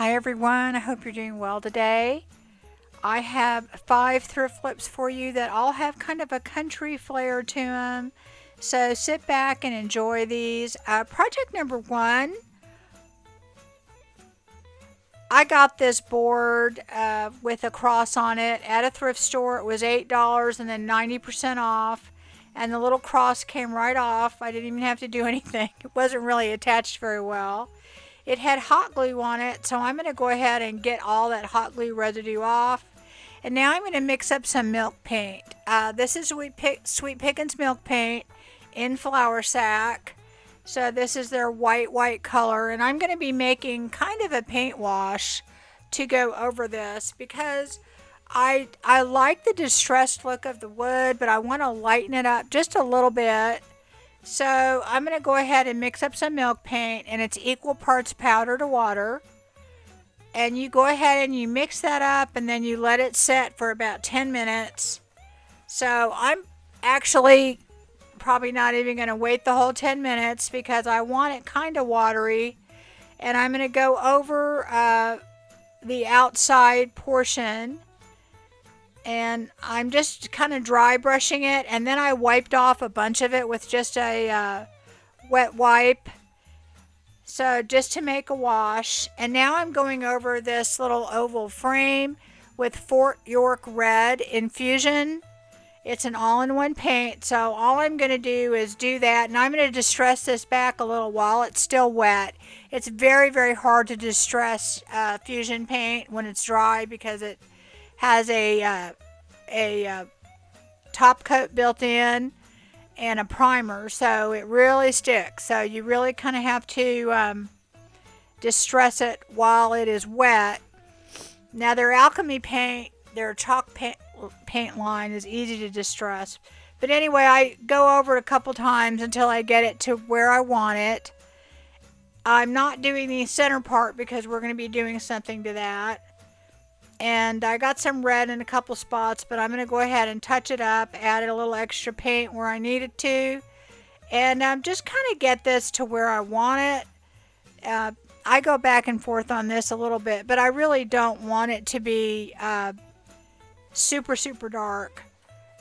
Hi everyone, I hope you're doing well today. I have 5 thrift flips for you that all have kind of a country flair to them. So sit back and enjoy these. Project number one, I got this board with a cross on it at a thrift store. It was $8 and then 90% off. And the little cross came right off. I didn't even have to do anything. It wasn't really attached very well. It had hot glue on it, so I'm going to go ahead and get all that hot glue residue off. And now I'm going to mix up some milk paint. This is Sweet Pickins milk paint in flour sack. So this is their white color. And I'm going to be making kind of a paint wash to go over this because I like the distressed look of the wood, but I want to lighten it up just a little bit. So I'm going to go ahead and mix up some milk paint, and it's equal parts powder to water. And you go ahead and you mix that up, and then you let it set for about 10 minutes. So I'm actually probably not even going to wait the whole 10 minutes because I want it kind of watery. And I'm going to go over the outside portion. And I'm just kind of dry brushing it, and then I wiped off a bunch of it with just a wet wipe, so just to make a wash. And now I'm going over this little oval frame with Fort York Red Infusion. It's an all-in-one paint, so all I'm going to do is do that, and I'm going to distress this back a little while it's still wet. It's very hard to distress fusion paint when it's dry because it has a top coat built in and a primer, so it really sticks. So you really kind of have to distress it while it is wet. Now their alchemy paint, their chalk paint line is easy to distress. But anyway, I go over it a couple times until I get it to where I want it. I'm not doing the center part because we're going to be doing something to that. And I got some red in a couple spots, but I'm going to go ahead and touch it up, add a little extra paint where I need it to, and just kind of get this to where I want it. I go back and forth on this a little bit, but I really don't want it to be super dark.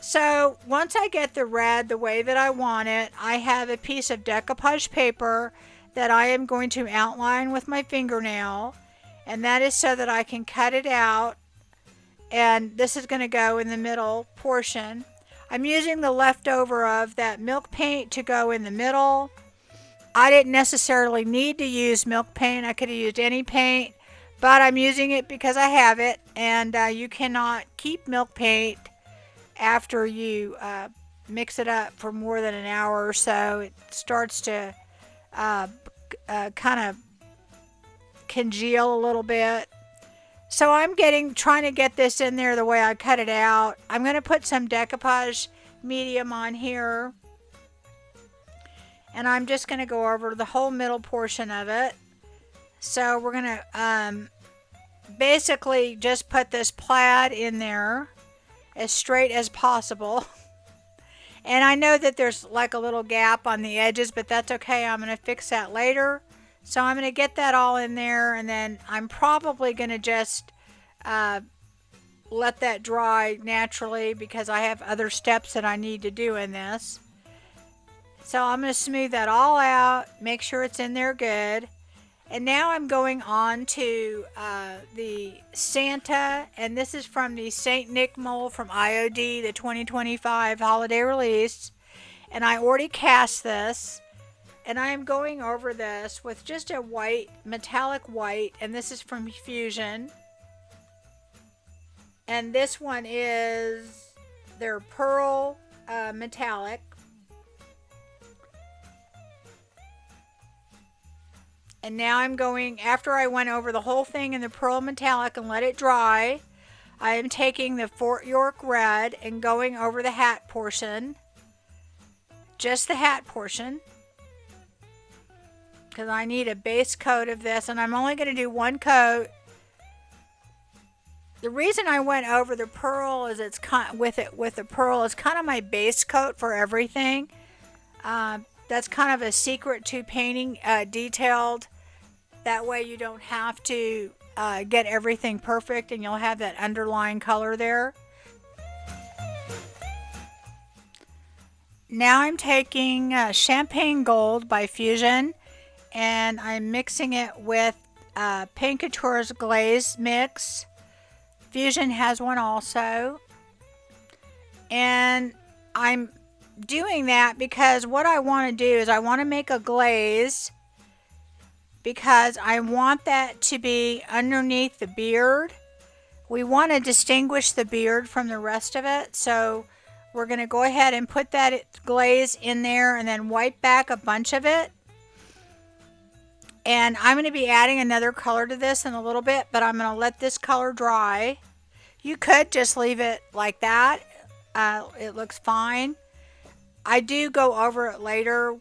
So once I get the red the way that I want it, I have a piece of decoupage paper that I am going to outline with my fingernail. And that is so that I can cut it out, and this is going to go in the middle portion. I'm using the leftover of that milk paint to go in the middle. I didn't necessarily need to use milk paint. I could have used any paint, but I'm using it because I have it, and you cannot keep milk paint after you mix it up for more than an hour or so. It starts to kind of congeal a little bit. So I'm trying to get this in there the way I cut it out. I'm going to put some decoupage medium on here, and I'm just going to go over the whole middle portion of it. So we're going to basically just put this plaid in there as straight as possible. And I know that there's like a little gap on the edges, but that's okay. I'm going to fix that later. So I'm going to get that all in there, and then I'm probably going to just let that dry naturally because I have other steps that I need to do in this. So I'm going to smooth that all out, make sure it's in there good. And now I'm going on to the Santa, and this is from the St. Nick mold from IOD, the 2025 holiday release. And I already cast this. And I am going over this with just a white, metallic white, and this is from Fusion. And this one is their pearl metallic. And now I'm going, after I went over the whole thing in the pearl metallic and let it dry, I am taking the Fort York Red and going over the hat portion. Just the hat portion. Because I need a base coat of this, and I'm only going to do one coat. The reason I went over the pearl is it's with the pearl is kind of my base coat for everything. That's kind of a secret to painting detailed. That way you don't have to get everything perfect, and you'll have that underlying color there. Now I'm taking Champagne Gold by Fusion, and I'm mixing it with Paint Couture's Glaze Mix. Fusion has one also. And I'm doing that because what I want to do is I want to make a glaze, because I want that to be underneath the beard. We want to distinguish the beard from the rest of it, so we're going to go ahead and put that glaze in there and then wipe back a bunch of it. And I'm going to be adding another color to this in a little bit, but I'm going to let this color dry. You could just leave it like that. It looks fine. I do go over it later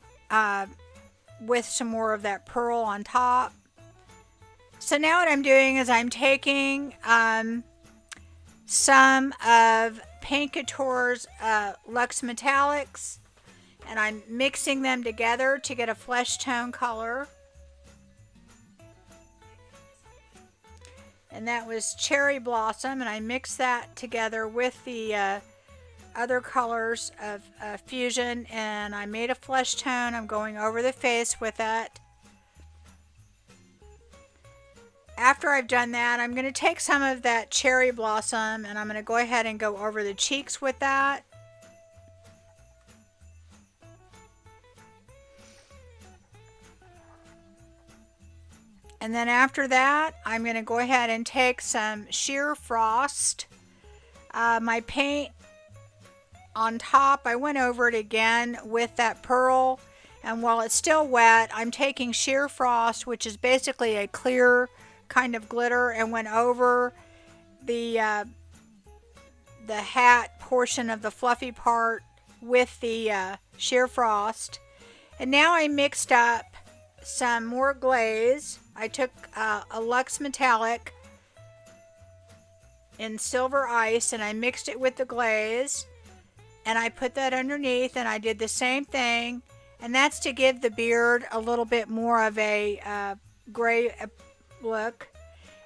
with some more of that pearl on top. So now what I'm doing is I'm taking some of Paint Couture's Luxe Metallics, and I'm mixing them together to get a flesh tone color. And that was Cherry Blossom, and I mixed that together with the other colors of Fusion, and I made a flesh tone. I'm going over the face with it. After I've done that, I'm going to take some of that Cherry Blossom, and I'm going to go ahead and go over the cheeks with that. And then after that, I'm going to go ahead and take some Sheer Frost. My paint on top, I went over it again with that pearl, and while it's still wet, I'm taking Sheer Frost, which is basically a clear kind of glitter, and went over the hat portion of the fluffy part with the Sheer Frost. And now I mixed up some more glaze. I took a Luxe Metallic in Silver Ice, and I mixed it with the glaze, and I put that underneath, and I did the same thing, and that's to give the beard a little bit more of a gray look.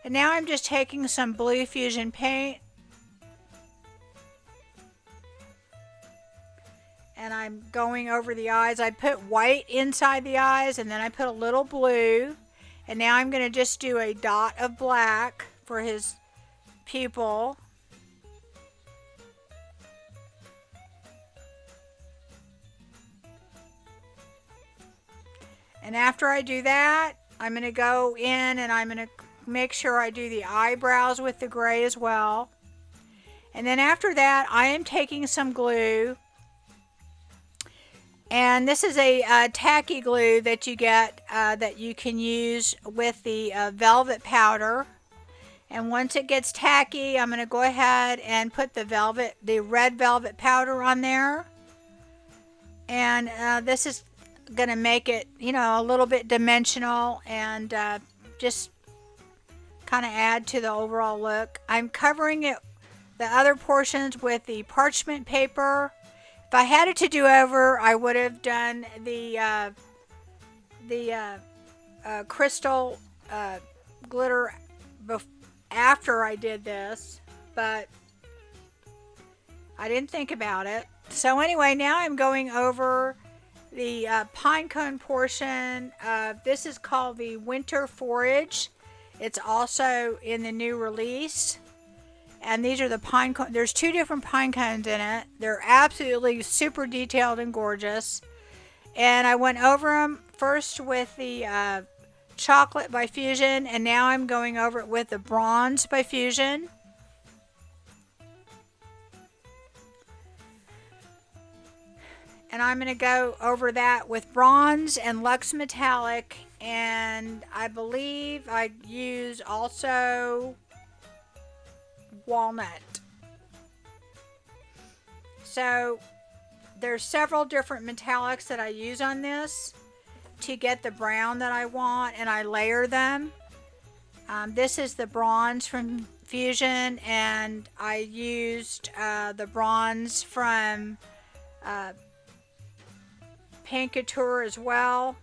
And now I'm just taking some Blue Fusion paint, and I'm going over the eyes. I put white inside the eyes, and then I put a little blue, and now I'm going to just do a dot of black for his pupil. And after I do that, I'm going to go in and I'm going to make sure I do the eyebrows with the gray as well. And then after that, I am taking some glue. And this is a tacky glue that you get that you can use with the velvet powder. And once it gets tacky, I'm going to go ahead and put the red velvet powder on there. And this is going to make it, a little bit dimensional and just kind of add to the overall look. I'm covering it, the other portions, with the parchment paper. If I had it to do over, I would have done the crystal glitter after I did this, but I didn't think about it. So anyway, now I'm going over the pine cone portion. This is called the Winter Forage. It's also in the new release. And these are the pine cones. There's 2 different pine cones in it. They're absolutely super detailed and gorgeous. And I went over them first with the Chocolate by Fusion, and now I'm going over it with the Bronze by Fusion. And I'm going to go over that with Bronze and Luxe Metallic, and I believe I use also Walnut. So there's several different metallics that I use on this to get the brown that I want, and I layer them. This is the Bronze from Fusion, and I used the Bronze from Paint Couture as well.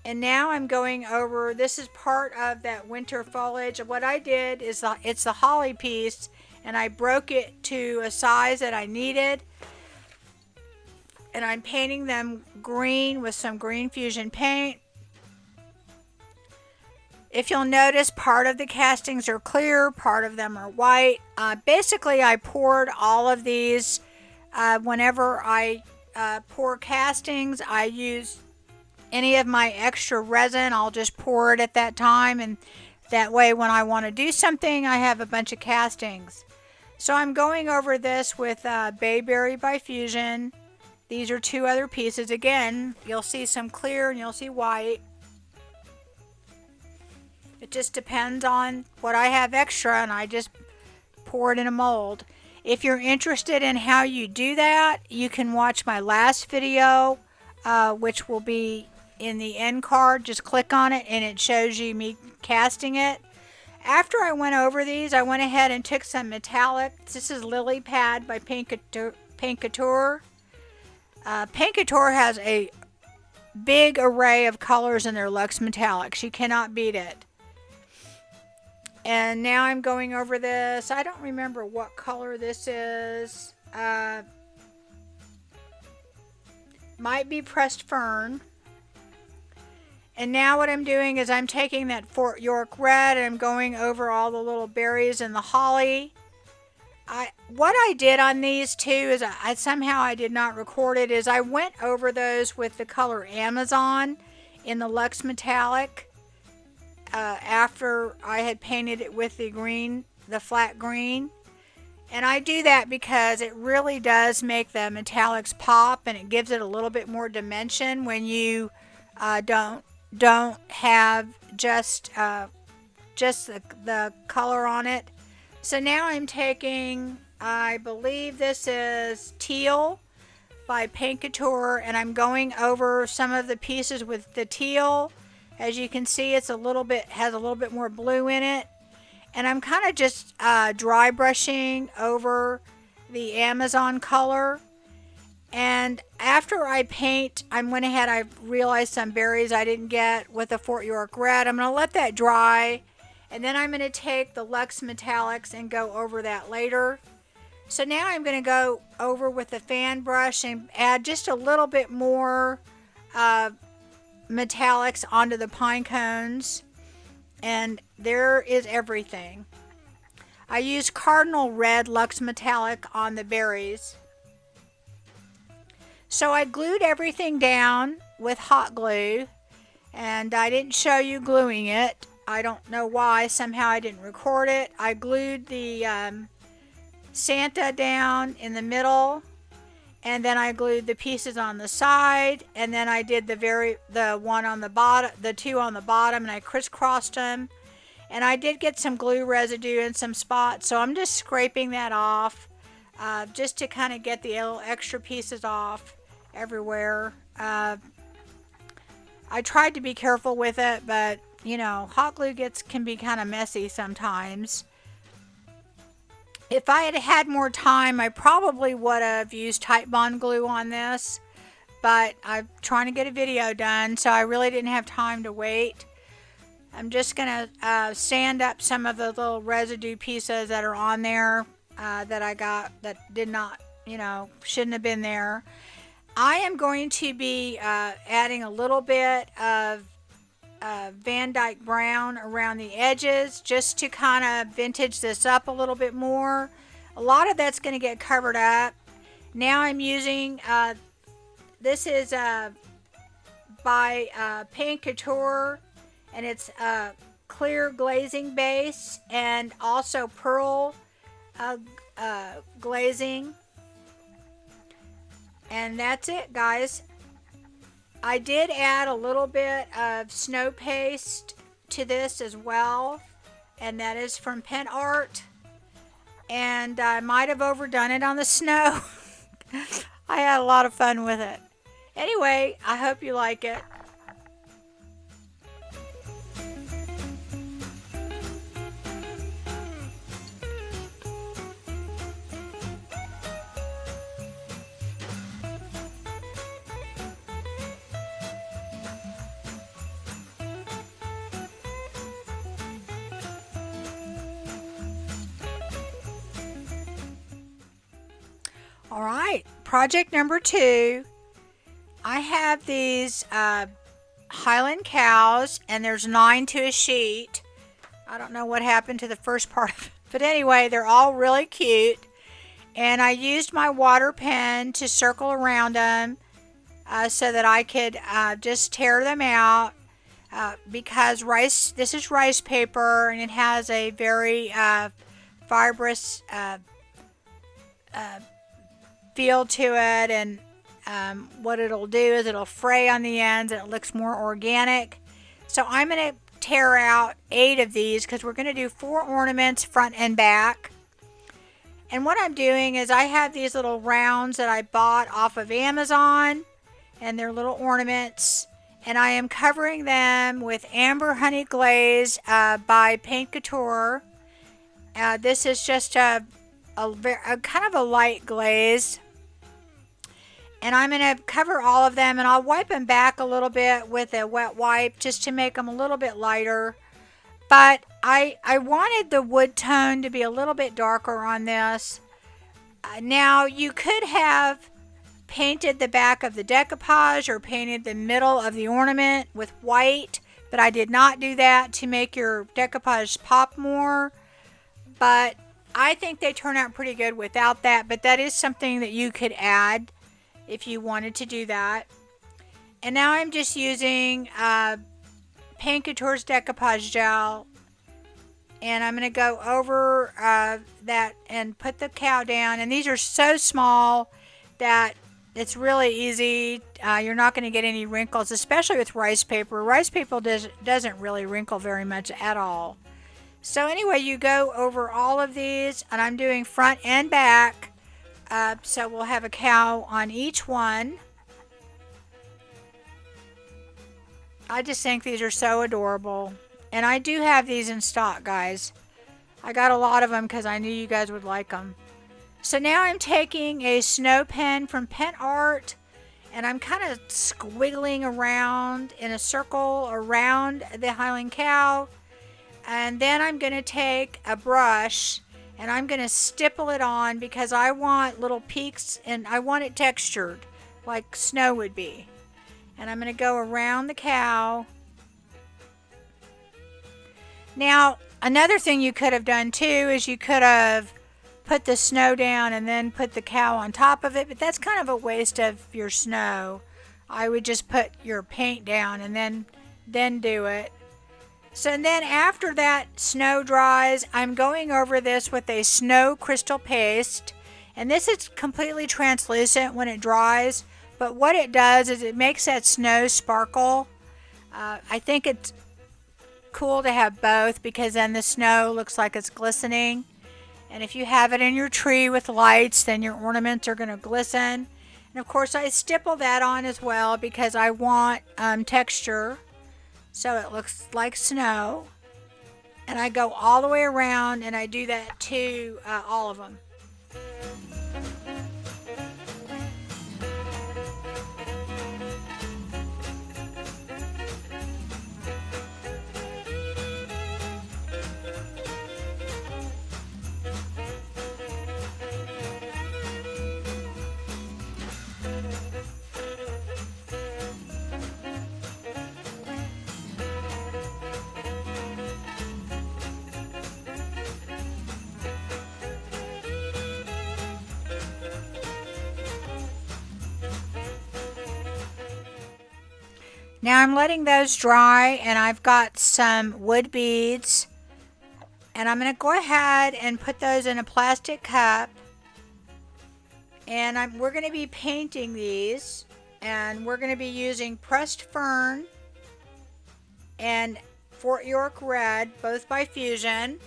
And now I'm going over, this is part of that winter foliage. What I did is it's the holly piece, and I broke it to a size that I needed. And I'm painting them green with some green fusion paint. If you'll notice, part of the castings are clear, part of them are white. Basically, I poured all of these. Whenever I pour castings, I use any of my extra resin. I'll just pour it at that time, and that way when I want to do something, I have a bunch of castings. So I'm going over this with Bayberry by Fusion. These are two other pieces. Again, you'll see some clear and you'll see white. It just depends on what I have extra, and I just pour it in a mold. If you're interested in how you do that, you can watch my last video, which will be in the end card. Just click on it and it shows you me casting it. After I went over these, I went ahead and took some metallic. This is Lily Pad by Paint Couture. Paint Couture has a big array of colors in their Luxe Metallics. You cannot beat it. And now I'm going over this. I don't remember what color this is. Might be Pressed Fern. And now what I'm doing is I'm taking that Fort York Red and I'm going over all the little berries and the holly. What I did on these two is somehow I did not record it, is I went over those with the color Amazon in the Luxe Metallic. After I had painted it with the green, the flat green. And I do that because it really does make the metallics pop, and it gives it a little bit more dimension when you don't have just the color on it. So now I'm taking, I believe this is Teal by Paint Couture, and I'm going over some of the pieces with the teal. As you can see, it's has a little bit more blue in it. And I'm kind of just dry brushing over the Amazon color. And after I paint, I went ahead, I realized some berries I didn't get with the Fort York Red. I'm going to let that dry. And then I'm going to take the Luxe Metallics and go over that later. So now I'm going to go over with the fan brush and add just a little bit more metallics onto the pine cones, and there is everything. I used Cardinal Red Luxe Metallic on the berries. So I glued everything down with hot glue, and I didn't show you gluing it. I don't know why. Somehow I didn't record it. I glued the Santa down in the middle, and then I glued the pieces on the side, and then I did the one on the bottom, the two on the bottom, and I crisscrossed them. And I did get some glue residue in some spots, so I'm just scraping that off, just to kind of get the little extra pieces off everywhere. I tried to be careful with it, but you know, hot glue can be kind of messy sometimes. If I had had more time, I probably would have used Titebond glue on this, but I'm trying to get a video done, so I really didn't have time to wait. I'm just going to sand up some of the little residue pieces that are on there that I got that did not, shouldn't have been there. I am going to be adding a little bit of Van Dyke Brown around the edges just to kind of vintage this up a little bit more. A lot of that's going to get covered up. Now I'm using, this is by Paint Couture, and it's a clear glazing base and also pearl glazing. And that's it, guys. I did add a little bit of snow paste to this as well, and that is from Pentart. And I might have overdone it on the snow. I had a lot of fun with it. Anyway, I hope you like it. All right, project number 2. I have these Highland cows, and there's 9 to a sheet. I don't know what happened to the first part of it, but anyway, they're all really cute. And I used my water pen to circle around them so that I could just tear them out because this is rice paper, and it has a very fibrous feel to it, and what it'll do is it'll fray on the ends and it looks more organic. So I'm going to tear out 8 of these because we're going to do 4 ornaments front and back. And what I'm doing is I have these little rounds that I bought off of Amazon, and they're little ornaments, and I am covering them with Amber Honey Glaze by Paint Couture. This is just a kind of a light glaze, and I'm going to cover all of them, and I'll wipe them back a little bit with a wet wipe just to make them a little bit lighter. But I wanted the wood tone to be a little bit darker on this. Now you could have painted the back of the decoupage or painted the middle of the ornament with white, but I did not do that to make your decoupage pop more. But I think they turn out pretty good without that, but that is something that you could add if you wanted to do that. And now I'm just using Paint Couture's decoupage gel, and I'm going to go over that and put the cow down. And these are so small that it's really easy. You're not going to get any wrinkles, especially with rice paper. Rice paper doesn't really wrinkle very much at all. So anyway, you go over all of these, and I'm doing front and back. So we'll have a cow on each one. I just think these are so adorable. And I do have these in stock, guys. I got a lot of them because I knew you guys would like them. So now I'm taking a snow pen from Pentart, and I'm kind of squiggling around in a circle around the Highland cow. And then I'm going to take a brush, and I'm going to stipple it on because I want little peaks, and I want it textured like snow would be. And I'm going to go around the cow. Now, another thing you could have done too is you could have put the snow down and then put the cow on top of it, but that's kind of a waste of your snow. I would just put your paint down and then do it. So then after that snow dries, I'm going over this with a snow crystal paste, and this is completely translucent when it dries, but what it does is it makes that snow sparkle. I think it's cool to have both because then the snow looks like it's glistening. And if you have it in your tree with lights, then your ornaments are going to glisten. And of course I stipple that on as well because I want texture so it looks like snow. And I go all the way around, and I do that to all of them. Now I'm letting those dry, and I've got some wood beads, and I'm going to go ahead and put those in a plastic cup, and we're going to be painting these, and we're going to be using pressed fern and Fort York red, both by Fusion.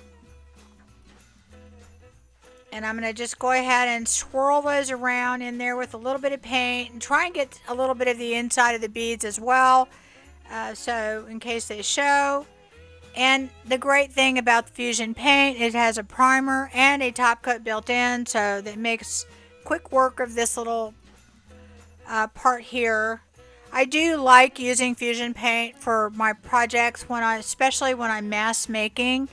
And I'm going to just go ahead and swirl those around in there with a little bit of paint and try and get a little bit of the inside of the beads as well, so in case they show. And the great thing about the Fusion paint, it has a primer and a top coat built in, so that makes quick work of this little part here. I do like using Fusion paint for my projects, especially when I'm mass making,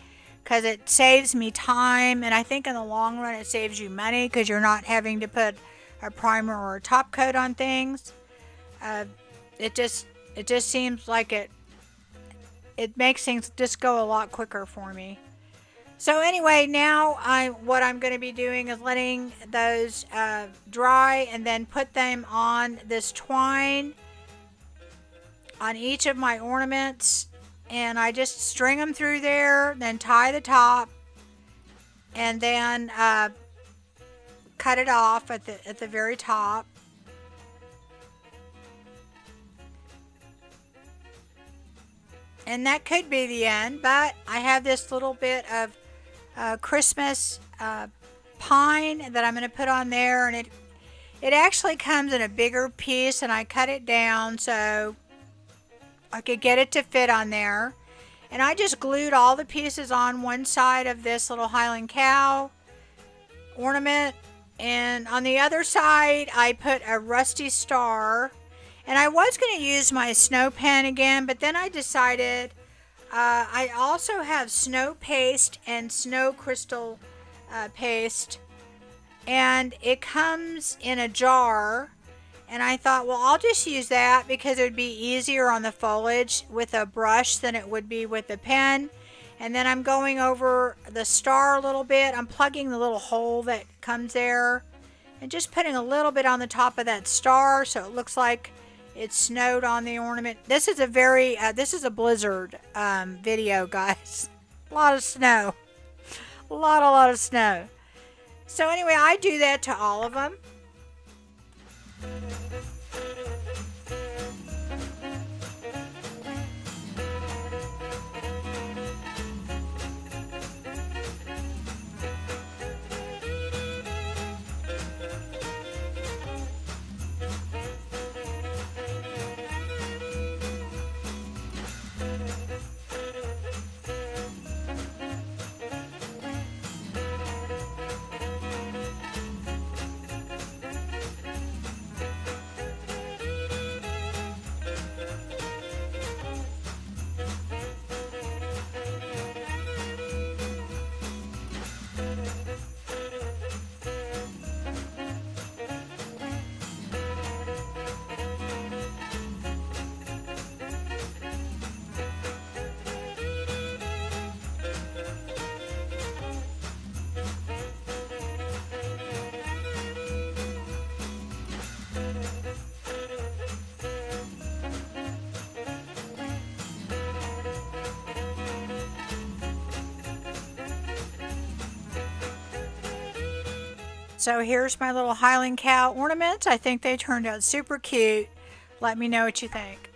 because it saves me time, and I think in the long run it saves you money because you're not having to put a primer or a top coat on things. Uh, it just seems like it makes things just go a lot quicker for me. So anyway, now what I'm going to be doing is letting those dry and then put them on this twine on each of my ornaments, and I just string them through there, then tie the top, and then cut it off at the very top. And that could be the end, but I have this little bit of Christmas pine that I'm going to put on there, and it actually comes in a bigger piece, and I cut it down so I could get it to fit on there. And I just glued all the pieces on one side of this little Highland cow ornament, and on the other side I put a rusty star. And I was going to use my snow pen again, but then I decided I also have snow paste and snow crystal paste, and it comes in a jar. And I thought, well, I'll just use that because it would be easier on the foliage with a brush than it would be with a pen. And then I'm going over the star a little bit. I'm plugging the little hole that comes there and just putting a little bit on the top of that star so it looks like it snowed on the ornament. This is a blizzard video, guys. A lot of snow. A lot of snow. So anyway, I do that to all of them. So here's my little Highland cow ornaments. I think they turned out super cute. Let me know what you think.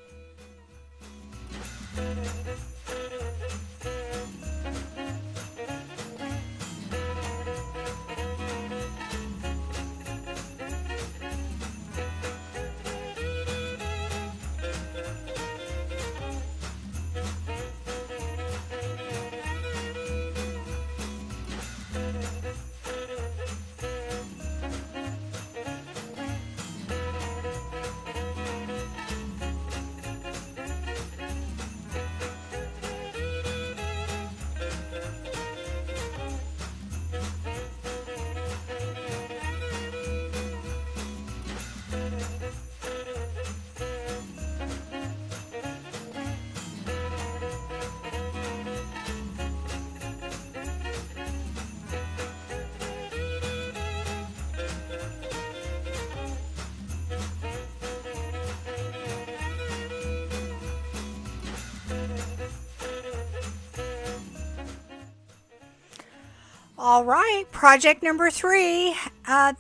All right, project number 3.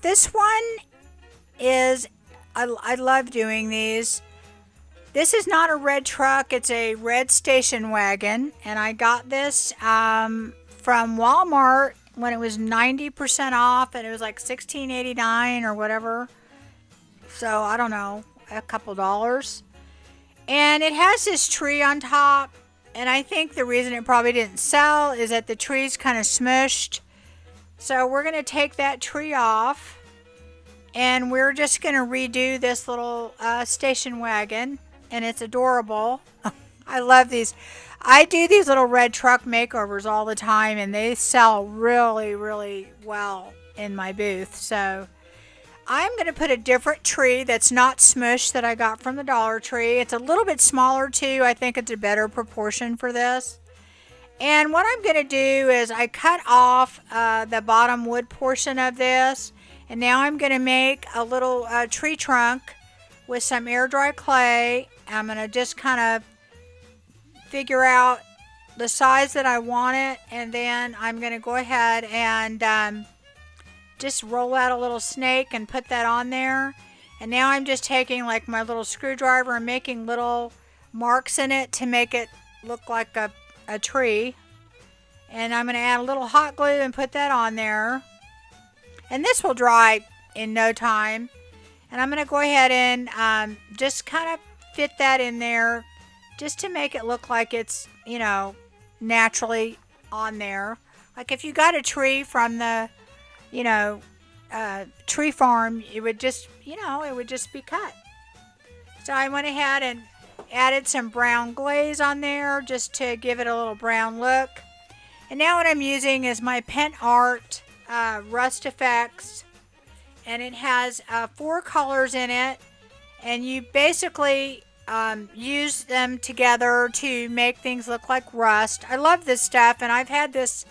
This one is, I love doing these. This is not a red truck, it's a red station wagon. And I got this from Walmart when it was 90% off, and it was like $16.89 or whatever. So I don't know, a couple dollars. And it has this tree on top. And I think the reason it probably didn't sell is that the tree's kind of smushed. So we're going to take that tree off, and we're just going to redo this little station wagon, and it's adorable. I love these. I do these little red truck makeovers all the time, and they sell really, really well in my booth. So I'm going to put a different tree that's not smushed that I got from the Dollar Tree. It's a little bit smaller too. I think it's a better proportion for this. And what I'm going to do is I cut off the bottom wood portion of this. And now I'm going to make a little tree trunk with some air dry clay. I'm going to just kind of figure out the size that I want it. And then I'm going to go ahead and just roll out a little snake and put that on there. And now I'm just taking like my little screwdriver and making little marks in it to make it look like a tree. And I'm going to add a little hot glue and put that on there. And this will dry in no time. And I'm going to go ahead and just kind of fit that in there just to make it look like it's, you know, naturally on there. Like if you got a tree from the, you know, tree farm, it would just, you know, it would just be cut. So I went ahead and added some brown glaze on there just to give it a little brown look. And now what I'm using is my Pentart Rust Effects, and it has 4 colors in it, and you basically use them together to make things look like rust. I love this stuff, and I've had this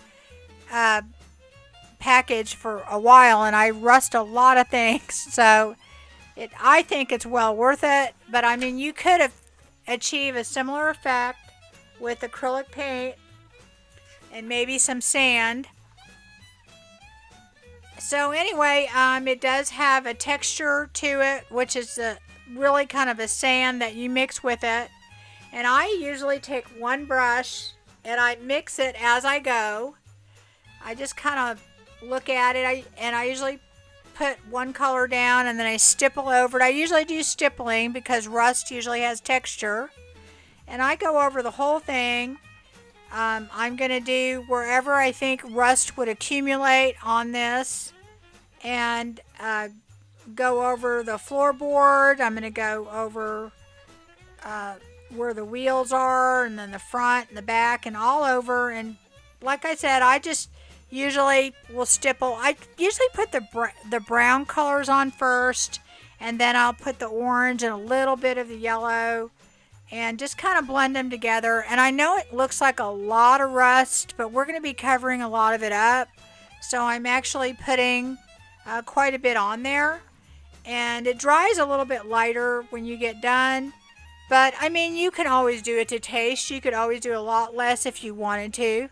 package for a while, and I rust a lot of things, so I think it's well worth it. But I mean, you could have achieved a similar effect with acrylic paint and maybe some sand. So anyway, it does have a texture to it, which is really kind of a sand that you mix with it. And I usually take one brush and I mix it as I go. I just kind of look at it, and I usually put one color down and then I stipple over it. I usually do stippling because rust usually has texture. And I go over the whole thing. I'm going to do wherever I think rust would accumulate on this, and go over the floorboard. I'm going to go over where the wheels are, and then the front and the back and all over. And like I said, I just usually will stipple. I usually put the brown colors on first, and then I'll put the orange and a little bit of the yellow, and just kind of blend them together. And I know it looks like a lot of rust, but we're going to be covering a lot of it up. So I'm actually putting quite a bit on there. And it dries a little bit lighter when you get done. But I mean, you can always do it to taste. You could always do a lot less if you wanted to.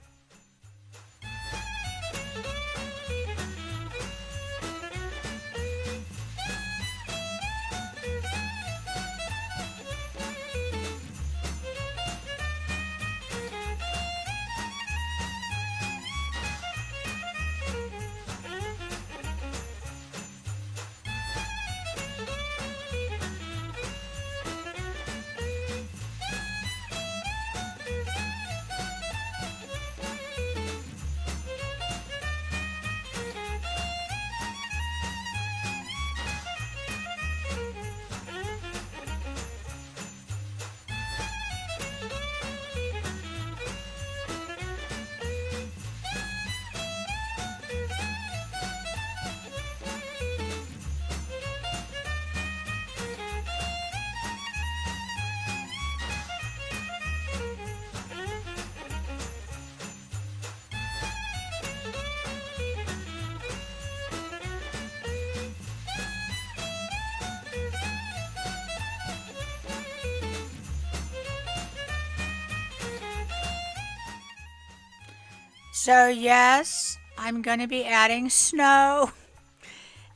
So yes, I'm going to be adding snow.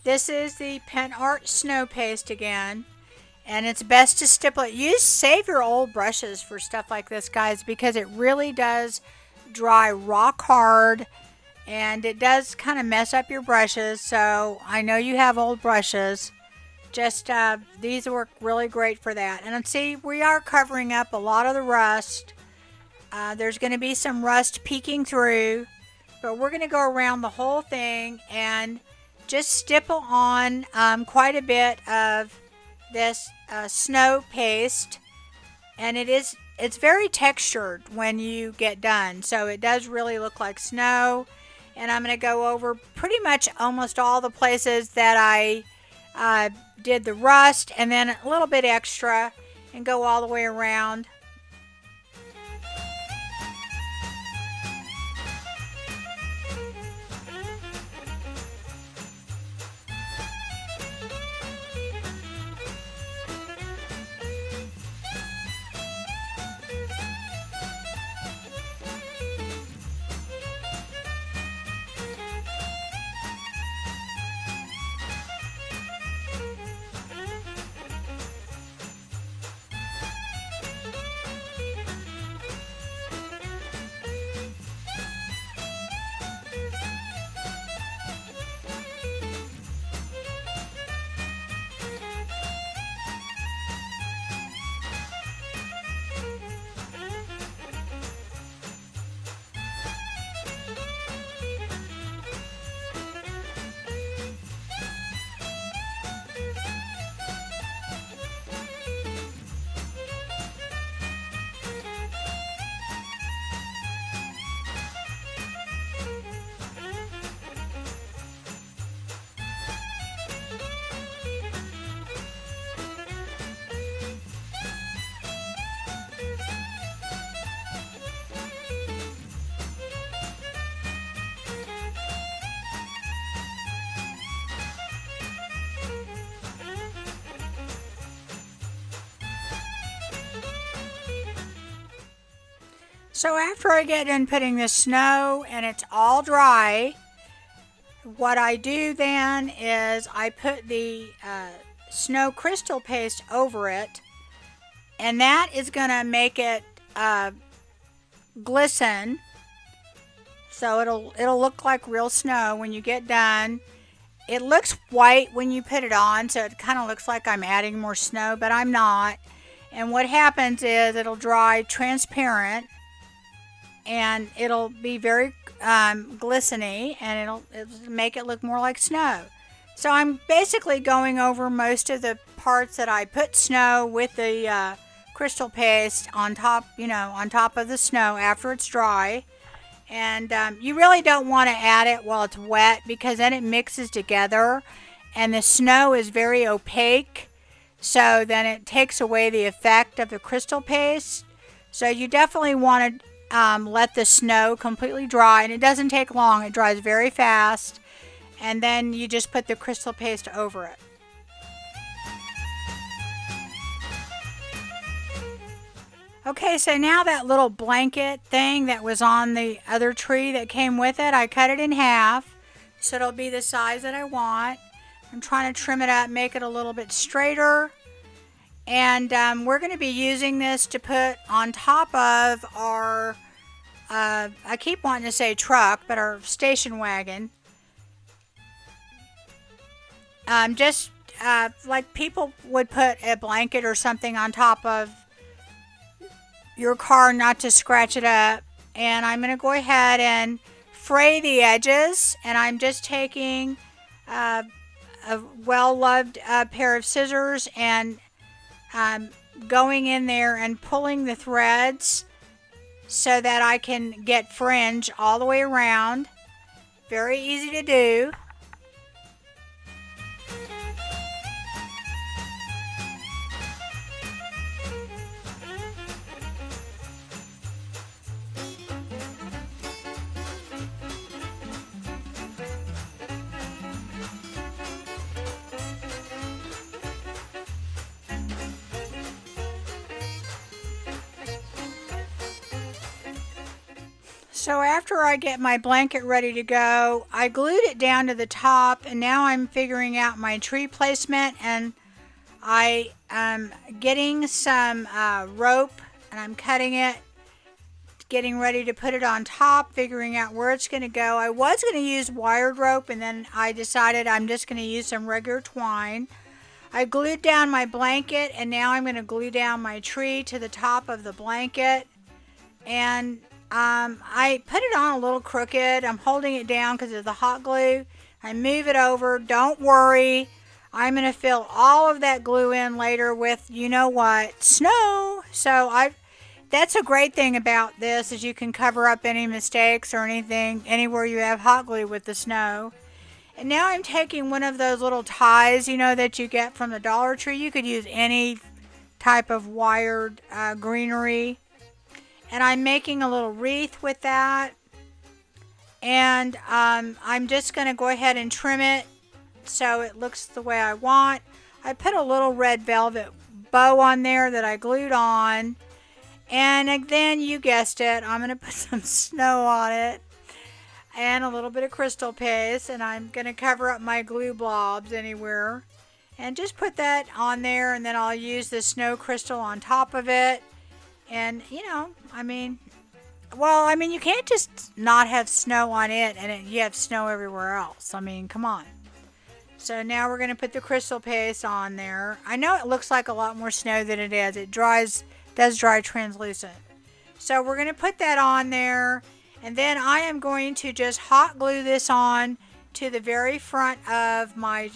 This is the Pentart snow paste again, and it's best to stipple it. Save your old brushes for stuff like this, guys, because it really does dry rock hard, and it does kind of mess up your brushes. So I know you have old brushes. Just these work really great for that. And see, we are covering up a lot of the rust. There's going to be some rust peeking through, but we're going to go around the whole thing and just stipple on quite a bit of this snow paste. And it's very textured when you get done, so it does really look like snow. And I'm going to go over pretty much almost all the places that I did the rust and then a little bit extra and go all the way around. So after I get done putting the snow and it's all dry, what I do then is I put the snow crystal paste over it, and that is going to make it glisten. So it'll look like real snow when you get done. It looks white when you put it on, so it kind of looks like I'm adding more snow, but I'm not. And what happens is it'll dry transparent, and it'll be very glistening, and it'll make it look more like snow. So I'm basically going over most of the parts that I put snow with the crystal paste on top, on top of the snow after it's dry. And you really don't want to add it while it's wet, because then it mixes together and the snow is very opaque. So then it takes away the effect of the crystal paste. So you definitely want to let the snow completely dry, and it doesn't take long. It dries very fast, and then you just put the crystal paste over it. Okay, so now that little blanket thing that was on the other tree that came with it, I cut it in half so it'll be the size that I want. I'm trying to trim it up, make it a little bit straighter. And we're going to be using this to put on top of our, I keep wanting to say truck, but our station wagon. Just like people would put a blanket or something on top of your car not to scratch it up. And I'm going to go ahead and fray the edges. And I'm just taking a well-loved pair of scissors and going in there and pulling the threads so that I can get fringe all the way around. Very easy to do. So after I get my blanket ready to go, I glued it down to the top, and now I'm figuring out my tree placement, and I am getting some rope, and I'm cutting it, getting ready to put it on top, figuring out where it's going to go. I was going to use wired rope, and then I decided I'm just going to use some regular twine. I glued down my blanket, and now I'm going to glue down my tree to the top of the blanket. And I put it on a little crooked. I'm holding it down because of the hot glue. I move it over. Don't worry. I'm going to fill all of that glue in later with, you know what, snow. So that's a great thing about this, is you can cover up any mistakes or anything anywhere you have hot glue with the snow. And now I'm taking one of those little ties, you know, that you get from the Dollar Tree. You could use any type of wired greenery. And I'm making a little wreath with that. And I'm just going to go ahead and trim it so it looks the way I want. I put a little red velvet bow on there that I glued on. And then you guessed it, I'm going to put some snow on it and a little bit of crystal paste, and I'm going to cover up my glue blobs anywhere and just put that on there, and then I'll use the snow crystal on top of it. And you know, I mean, you can't just not have snow on it and you have snow everywhere else. I mean, come on. So now we're going to put the crystal paste on there. I know it looks like a lot more snow than it is. It does dry translucent. So we're going to put that on there. And then I am going to just hot glue this on to the very front of my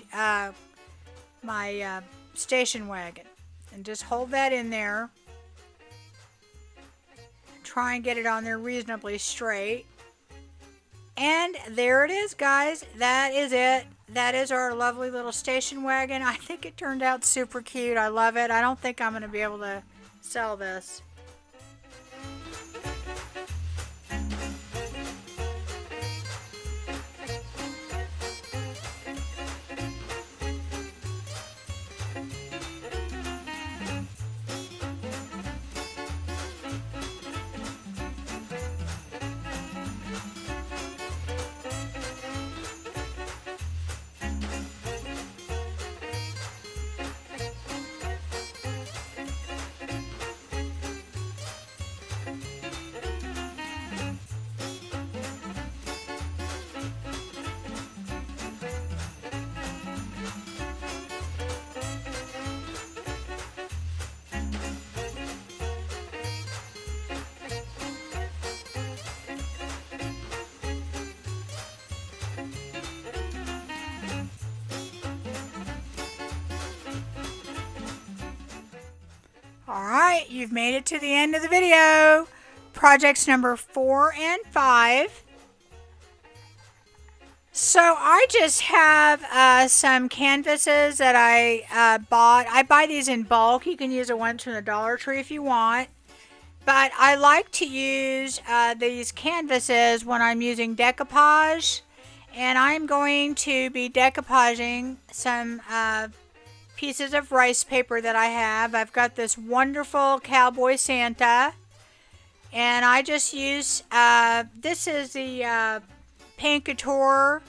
station wagon. And just hold that in there. Try and get it on there reasonably straight. And there it is, guys. That is it. That is our lovely little station wagon. I think it turned out super cute. I love it. I don't think I'm going to be able to sell this. Alright, you've made it to the end of the video. Projects number 4 and 5. So I just have some canvases that I bought. I buy these in bulk. You can use a one from the Dollar Tree if you want. But I like to use these canvases when I'm using decoupage. And I'm going to be decoupaging some pieces of rice paper that I have. I've got this wonderful Cowboy Santa, and I just use this is the Paint Couture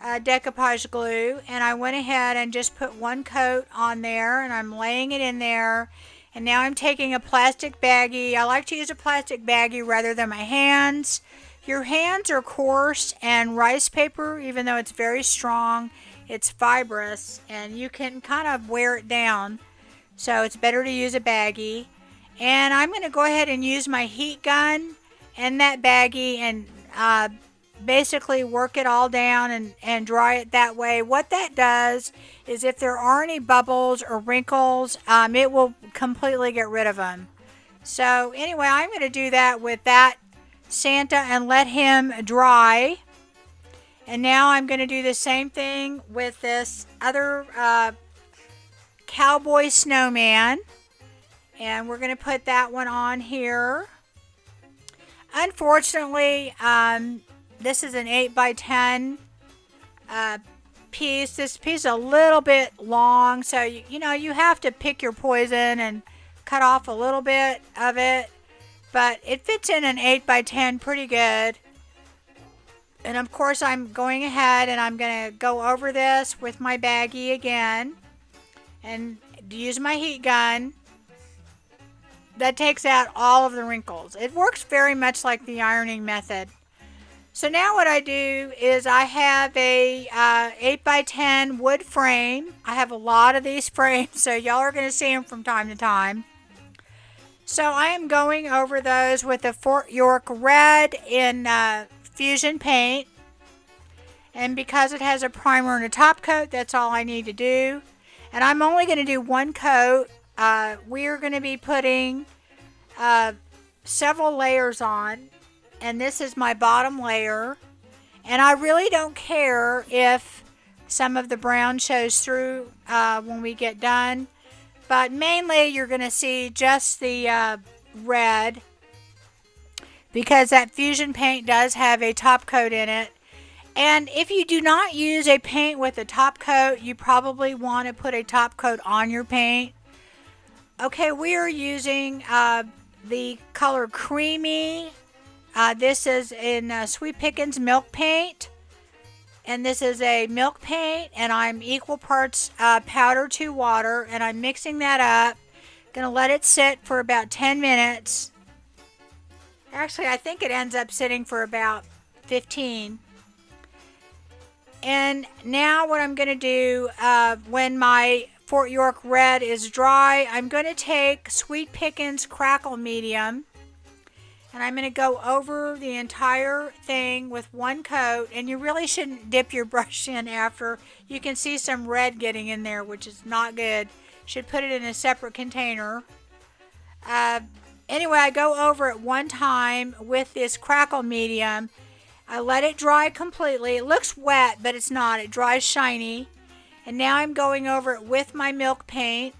decoupage glue, and I went ahead and just put one coat on there, and I'm laying it in there. And now I'm taking a plastic baggie. I like to use a plastic baggie rather than my hands. Your hands are coarse, and rice paper, even though it's very strong, it's fibrous, and you can kind of wear it down. So it's better to use a baggie. And I'm going to go ahead and use my heat gun and that baggie and basically work it all down and dry it that way. What that does is if there are any bubbles or wrinkles, it will completely get rid of them. So anyway, I'm going to do that with that Santa and let him dry. And now I'm going to do the same thing with this other cowboy snowman. And we're going to put that one on here. Unfortunately, this is an 8x10 piece. This piece is a little bit long, so you know you have to pick your poison and cut off a little bit of it. But it fits in an 8x10 pretty good. And of course I'm going ahead and I'm going to go over this with my baggie again and use my heat gun. That takes out all of the wrinkles. It works very much like the ironing method. So now what I do is I have a 8x10 wood frame. I have a lot of these frames, so y'all are going to see them from time to time. So I am going over those with the Fort York Red in Fusion paint, and because it has a primer and a top coat, that's all I need to do. And I'm only going to do one coat. We are going to be putting several layers on, and this is my bottom layer. And I really don't care if some of the brown shows through when we get done. But mainly you're going to see just the red, because that Fusion paint does have a top coat in it. And if you do not use a paint with a top coat, you probably want to put a top coat on your paint. Okay, we are using the color Creamy. This is in Sweet Pickins Milk Paint. And this is a milk paint, and I'm equal parts powder to water, and I'm mixing that up. Gonna let it sit for about 10 minutes. Actually, I think it ends up sitting for about 15. And now what I'm gonna do, when my Fort York red is dry, I'm gonna take Sweet Pickins Crackle Medium, and I'm going to go over the entire thing with one coat. And you really shouldn't dip your brush in after. You can see some red getting in there, which is not good. Should put it in a separate container. Anyway, I go over it one time with this Crackle Medium. I let it dry completely. It looks wet, but it's not. It dries shiny. And now I'm going over it with my milk paint.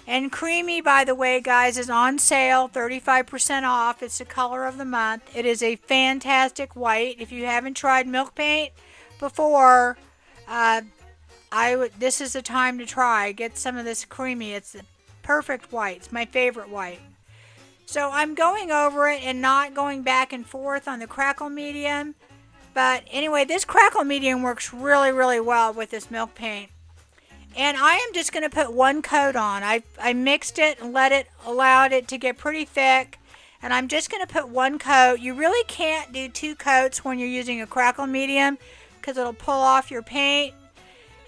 And Creamy, by the way, guys, is on sale, 35% off. It's the color of the month. It is a fantastic white. If you haven't tried milk paint before, this is the time to try. Get some of this Creamy. It's the perfect white. It's my favorite white. So I'm going over it and not going back and forth on the Crackle Medium. But anyway, this Crackle Medium works really, really well with this milk paint. And I am just going to put one coat on. I mixed it and allowed it to get pretty thick. And I'm just going to put one coat. You really can't do two coats when you're using a Crackle Medium because it'll pull off your paint.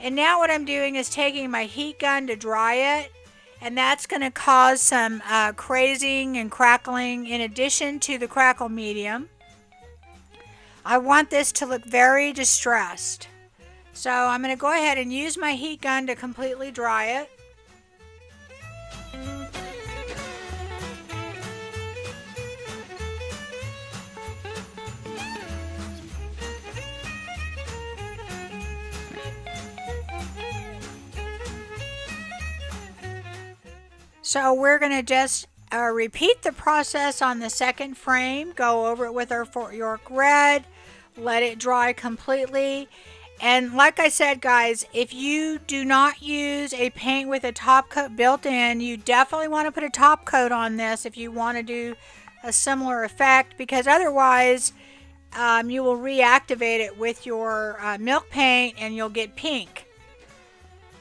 And now what I'm doing is taking my heat gun to dry it. And that's going to cause some crazing and crackling in addition to the Crackle Medium. I want this to look very distressed. So I'm going to go ahead and use my heat gun to completely dry it. So we're going to just repeat the process on the second frame. Go over it with our Fort York red. Let it dry completely. And like I said, guys, if you do not use a paint with a top coat built in, you definitely want to put a top coat on this if you want to do a similar effect, because otherwise you will reactivate it with your milk paint and you'll get pink.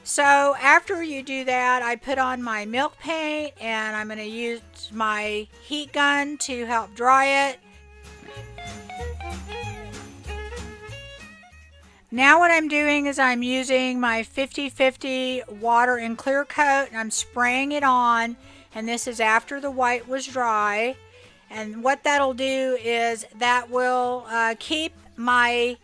So after you do that, I put on my milk paint and I'm going to use my heat gun to help dry it. Now what I'm doing is I'm using my 50-50 water and clear coat, and I'm spraying it on, and this is after the white was dry. And what that'll do is that will keep my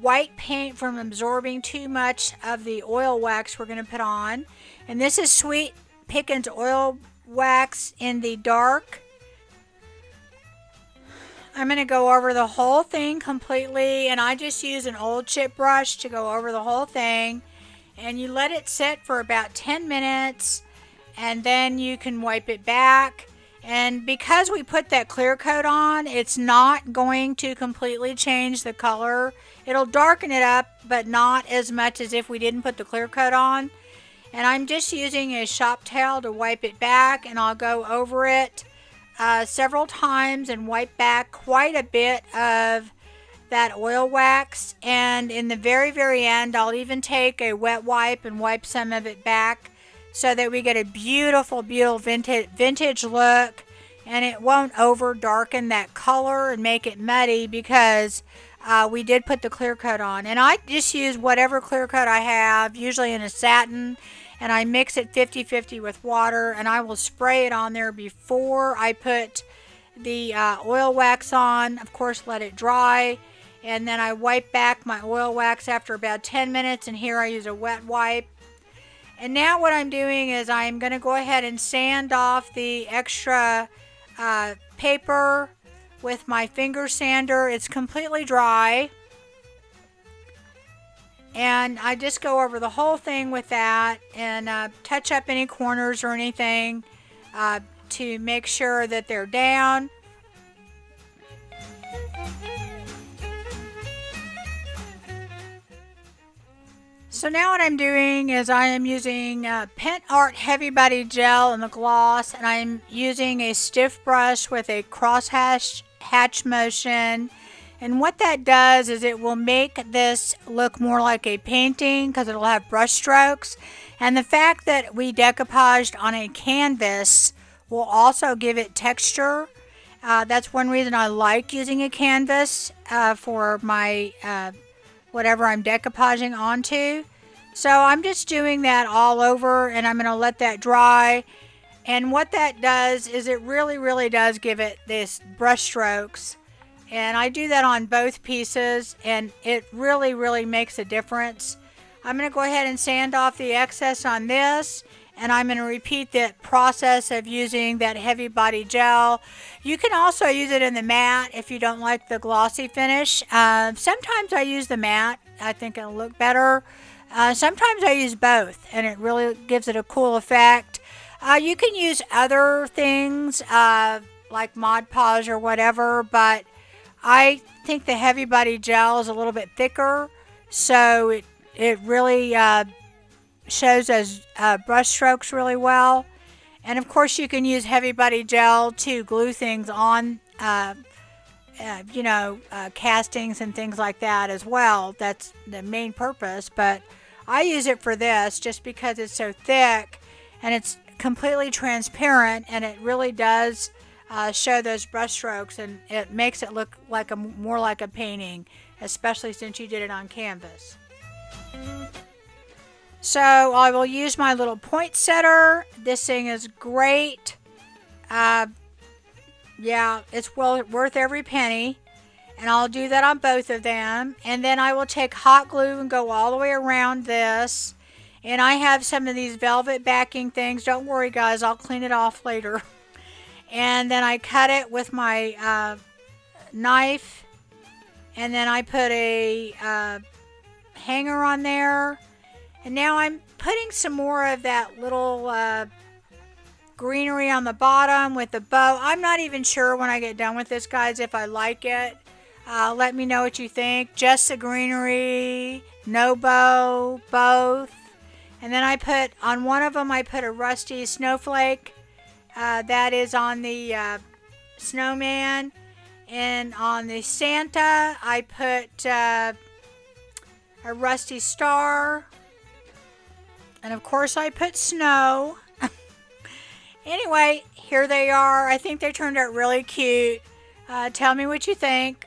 white paint from absorbing too much of the oil wax we're going to put on. And this is Sweet Pickins oil wax in the dark. I'm going to go over the whole thing completely, and I just use an old chip brush to go over the whole thing. And you let it sit for about 10 minutes, and then you can wipe it back. And because we put that clear coat on, it's not going to completely change the color. It'll darken it up, but not as much as if we didn't put the clear coat on. And I'm just using a shop towel to wipe it back, and I'll go over it several times and wipe back quite a bit of that oil wax. And in the very, very end, I'll even take a wet wipe and wipe some of it back so that we get a beautiful, beautiful vintage look. And it won't over darken that color and make it muddy because we did put the clear coat on. And I just use whatever clear coat I have, usually in a satin, and I mix it 50-50 with water, and I will spray it on there before I put the oil wax on. Of course, let it dry, and then I wipe back my oil wax after about 10 minutes, and here I use a wet wipe. And now what I'm doing is I'm going to go ahead and sand off the extra paper with my finger sander. It's completely dry. And I just go over the whole thing with that and touch up any corners or anything to make sure that they're down. So now what I'm doing is I am using Pentart Heavy Body Gel in the gloss, and I'm using a stiff brush with a hatch motion. And what that does is it will make this look more like a painting because it'll have brush strokes. And the fact that we decoupaged on a canvas will also give it texture. That's one reason I like using a canvas for my whatever I'm decoupaging onto. So I'm just doing that all over, and I'm going to let that dry. And what that does is it really does give it this brush strokes. And I do that on both pieces, and it really makes a difference. I'm going to go ahead and sand off the excess on this, and I'm going to repeat that process of using that heavy body gel. You can also use it in the matte if you don't like the glossy finish. Sometimes I use the matte. I think it'll look better. Sometimes I use both, and it really gives it a cool effect. You can use other things like Mod Podge or whatever, but I think the heavy body gel is a little bit thicker, so it really shows those brush strokes really well. And of course you can use heavy body gel to glue things on, castings and things like that as well. That's the main purpose, but I use it for this just because it's so thick and it's completely transparent, and it really does show those brush strokes, and it makes it look like more like a painting, especially since you did it on canvas. So I will use my little point setter. This thing is great. Yeah, it's well worth every penny. And I'll do that on both of them. And then I will take hot glue and go all the way around this. And I have some of these velvet backing things. Don't worry, guys, I'll clean it off later. And then I cut it with my knife. And then I put a hanger on there. And now I'm putting some more of that little greenery on the bottom with the bow. I'm not even sure when I get done with this, guys, if I like it. Let me know what you think. Just the greenery, no bow, both. And then I put, on one of them, I put a rusty snowflake. That is on the snowman. And on the Santa, I put a rusty star. And of course I put snow. Anyway, here they are. I think they turned out really cute. Tell me what you think.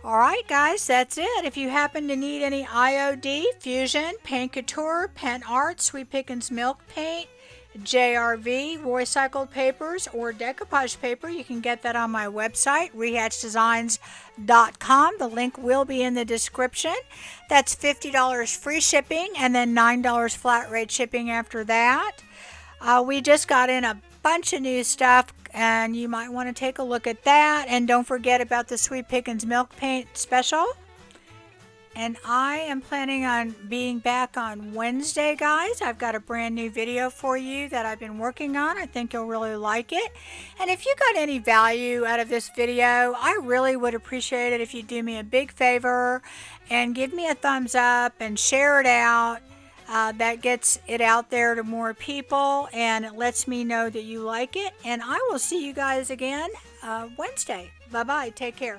Alright guys, that's it. If you happen to need any IOD, Fusion, Paint Couture, Pentart, Sweet Pickins Milk Paint, JRV, recycled papers, or decoupage paper, you can get that on my website, rehatchdesigns.com. The link will be in the description. That's $50 free shipping and then $9 flat rate shipping after that. We just got in a bunch of new stuff, and you might want to take a look at that. And don't forget about the Sweet Pickins Milk Paint special. And I am planning on being back on Wednesday, guys. I've got a brand new video for you that I've been working on. I think you'll really like it. And if you got any value out of this video, I really would appreciate it if you do me a big favor and give me a thumbs up and share it out. That gets it out there to more people, and it lets me know that you like it. And I will see you guys again Wednesday. Bye-bye. Take care.